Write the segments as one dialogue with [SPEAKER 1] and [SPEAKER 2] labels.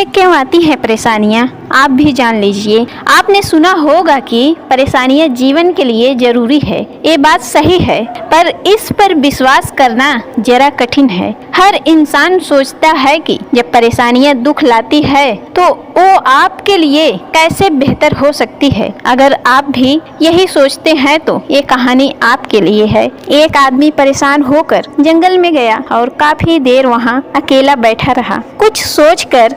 [SPEAKER 1] में क्यों आती हैं परेशानियाँ, आप भी जान लीजिए। आपने सुना होगा कि परेशानियाँ जीवन के लिए जरूरी है, ये बात सही है, पर इस पर विश्वास करना जरा कठिन है। हर इंसान सोचता है कि जब परेशानियाँ दुख लाती है तो वो आपके लिए कैसे बेहतर हो सकती है। अगर आप भी यही सोचते हैं तो ये कहानी आपके लिए है। एक आदमी परेशान होकर जंगल में गया और काफी देर वहाँ अकेला बैठा रहा। कुछ सोचकर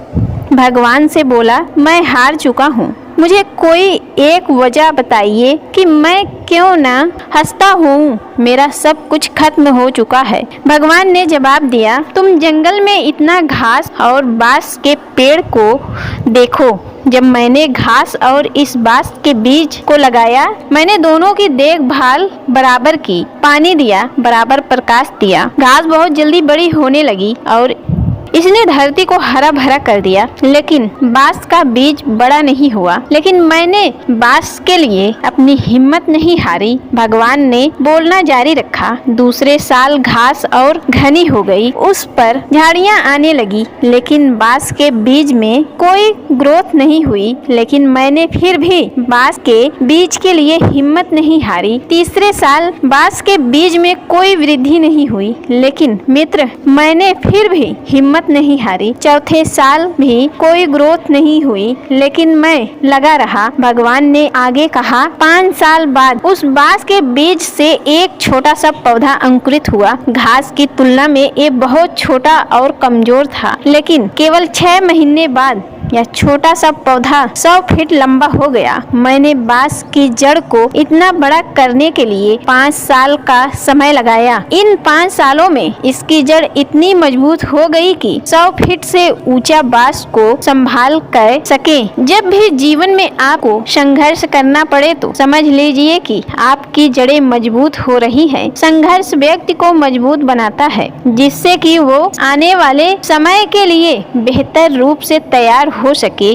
[SPEAKER 1] भगवान से बोला, मैं हार चुका हूँ, मुझे कोई एक वजह बताइए कि मैं क्यों ना हंसता हूँ, मेरा सब कुछ खत्म हो चुका है। भगवान ने जवाब दिया, तुम जंगल में इतना घास और बांस के पेड़ को देखो। जब मैंने घास और इस बांस के बीज को लगाया, मैंने दोनों की देखभाल बराबर की, पानी दिया, बराबर प्रकाश दिया। घास बहुत जल्दी बड़ी होने लगी और इसने धरती को हरा भरा कर दिया, लेकिन बांस का बीज बड़ा नहीं हुआ। लेकिन मैंने बांस के लिए अपनी हिम्मत नहीं हारी। भगवान ने बोलना जारी रखा। दूसरे साल घास और घनी हो गई, उस पर झाड़ियां आने लगी, लेकिन बांस के बीज में कोई ग्रोथ नहीं हुई। लेकिन मैंने फिर भी बांस के बीज के लिए हिम्मत नहीं हारी। तीसरे साल बांस के बीज में कोई वृद्धि नहीं हुई, लेकिन मित्र मैंने फिर भी हिम्मत नहीं हारी। चौथे साल भी कोई ग्रोथ नहीं हुई, लेकिन मैं लगा रहा। भगवान ने आगे कहा, 5 साल बाद उस बांस के बीज से एक छोटा सा पौधा अंकुरित हुआ। घास की तुलना में ये बहुत छोटा और कमजोर था, लेकिन केवल 6 महीने बाद यह छोटा सा पौधा 100 फीट लंबा हो गया। मैंने बांस की जड़ को इतना बड़ा करने के लिए 5 साल का समय लगाया। इन 5 सालों में इसकी जड़ इतनी मजबूत हो गई कि 100 फीट से ऊंचा बांस को संभाल कर सके। जब भी जीवन में आपको संघर्ष करना पड़े तो समझ लीजिए कि आपकी जड़ें मजबूत हो रही है। संघर्ष व्यक्ति को मजबूत बनाता है, जिससे कि वो आने वाले समय के लिए बेहतर रूप से तैयार हो सके।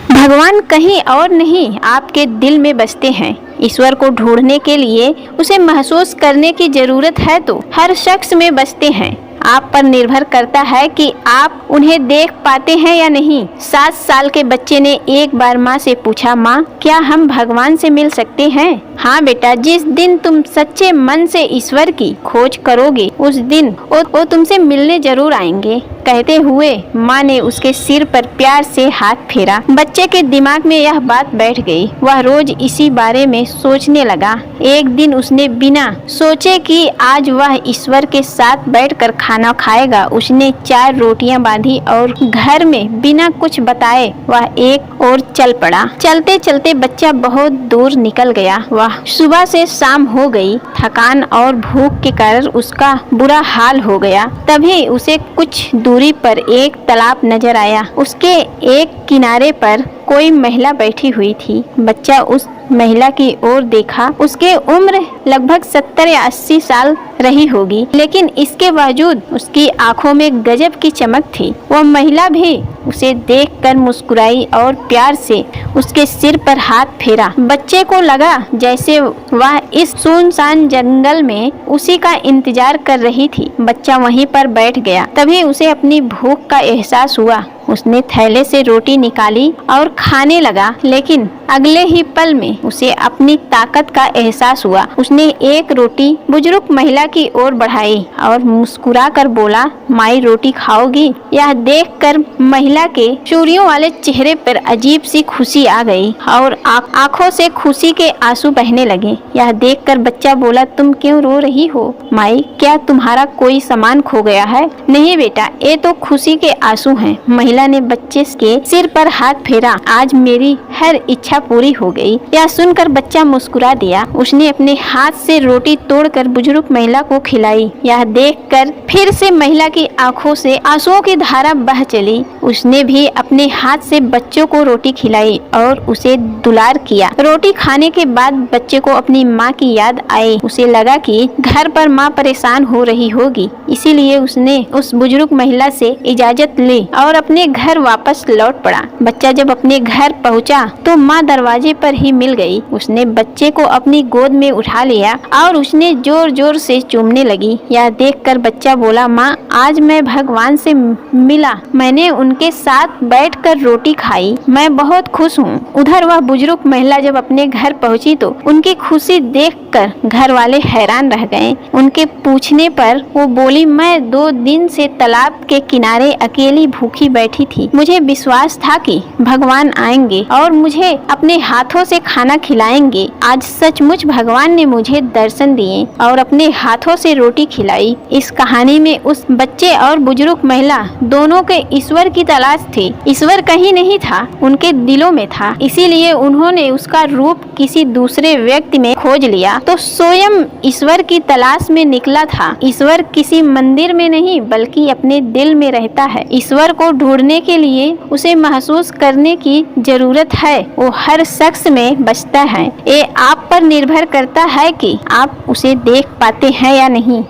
[SPEAKER 1] भगवान कहीं और नहीं, आपके दिल में बसते हैं। ईश्वर को ढूंढने के लिए उसे महसूस करने की जरूरत है तो हर शख्स में बसते हैं। आप पर निर्भर करता है कि आप उन्हें देख पाते हैं या नहीं। 7 साल के बच्चे ने एक बार माँ से पूछा, माँ क्या हम भगवान से मिल सकते हैं? हाँ बेटा, जिस दिन तुम सच्चे मन से ईश्वर की खोज करोगे उस दिन वो तुमसे मिलने जरूर आएंगे। कहते हुए माँ ने उसके सिर पर प्यार से हाथ फेरा। बच्चे के दिमाग में यह बात बैठ गई। वह रोज इसी बारे में सोचने लगा। एक दिन उसने बिना सोचे कि आज वह ईश्वर के साथ बैठकर खाना खाएगा, उसने 4 रोटियां बांधी और घर में बिना कुछ बताए वह एक और चल पड़ा। चलते चलते बच्चा बहुत दूर निकल गया। वह सुबह से शाम हो गई। थकान और भूख के कारण उसका बुरा हाल हो गया। तभी उसे कुछ दूरी पर एक तालाब नजर आया। उसके एक किनारे पर कोई महिला बैठी हुई थी। बच्चा उस महिला की ओर देखा। उसकी उम्र लगभग 70 या 80 साल रही होगी, लेकिन इसके बावजूद उसकी आंखों में गजब की चमक थी। वह महिला भी उसे देखकर मुस्कुराई और प्यार से उसके सिर पर हाथ फेरा। बच्चे को लगा जैसे वह इस सुनसान जंगल में उसी का इंतजार कर रही थी। बच्चा वहीं पर बैठ गया। तभी उसे अपनी भूख का एहसास हुआ। उसने थैले से रोटी निकाली और खाने लगा, लेकिन अगले ही पल में उसे अपनी ताकत का एहसास हुआ। उसने एक रोटी बुजुर्ग महिला की ओर बढ़ाई और मुस्कुरा कर बोला, माई रोटी खाओगी? यह देखकर महिला के चूड़ियों वाले चेहरे पर अजीब सी खुशी आ गई और आंखों से खुशी के आंसू बहने लगे। यह देखकर बच्चा बोला, तुम क्यों रो रही हो माई? क्या तुम्हारा कोई सामान खो गया है? नहीं बेटा, ये तो खुशी के आंसू हैं। महिला ने बच्चे के सिर पर हाथ फेरा। आज मेरी हर इच्छा पूरी हो गई। यह सुनकर बच्चा मुस्कुरा दिया। उसने अपने हाथ से रोटी तोड़कर बुजुर्ग महिला को खिलाई। यह देखकर फिर से महिला की आंखों से आंसुओं की धारा बह चली। उसने भी अपने हाथ से बच्चों को रोटी खिलाई और उसे दुलार किया। रोटी खाने के बाद बच्चे को अपनी माँ की याद आई। उसे लगा कि घर पर माँ परेशान हो रही होगी, इसीलिए उसने उस बुजुर्ग महिला से इजाजत ली और अपने घर वापस लौट पड़ा। बच्चा जब अपने घर पहुंचा तो माँ दरवाजे पर ही मिल गई। उसने बच्चे को अपनी गोद में उठा लिया और उसने जोर जोर से चूमने लगी। यह देखकर बच्चा बोला, माँ आज मैं भगवान से मिला। मैंने उनके उनके साथ बैठकर रोटी खाई। मैं बहुत खुश हूँ। उधर वह बुजुर्ग महिला जब अपने घर पहुंची तो उनकी खुशी देखकर घर वाले हैरान रह गए। उनके पूछने पर वो बोली, मैं 2 दिन से तालाब के किनारे अकेली भूखी बैठी थी। मुझे विश्वास था कि भगवान आएंगे और मुझे अपने हाथों से खाना खिलाएंगे। आज सचमुच भगवान ने मुझे दर्शन दिए और अपने हाथों से रोटी खिलाई। इस कहानी में उस बच्चे और बुजुर्ग महिला दोनों के ईश्वर की तलाश थी। ईश्वर कहीं नहीं था, उनके दिलों में था। इसीलिए उन्होंने उसका रूप किसी दूसरे व्यक्ति में खोज लिया तो स्वयं ईश्वर की तलाश में निकला था। ईश्वर किसी मंदिर में नहीं बल्कि अपने दिल में रहता है। ईश्वर को ढूंढने के लिए उसे महसूस करने की जरूरत है। वो हर शख्स में बसता है। ये आप पर निर्भर करता है कि आप उसे देख पाते हैं या नहीं।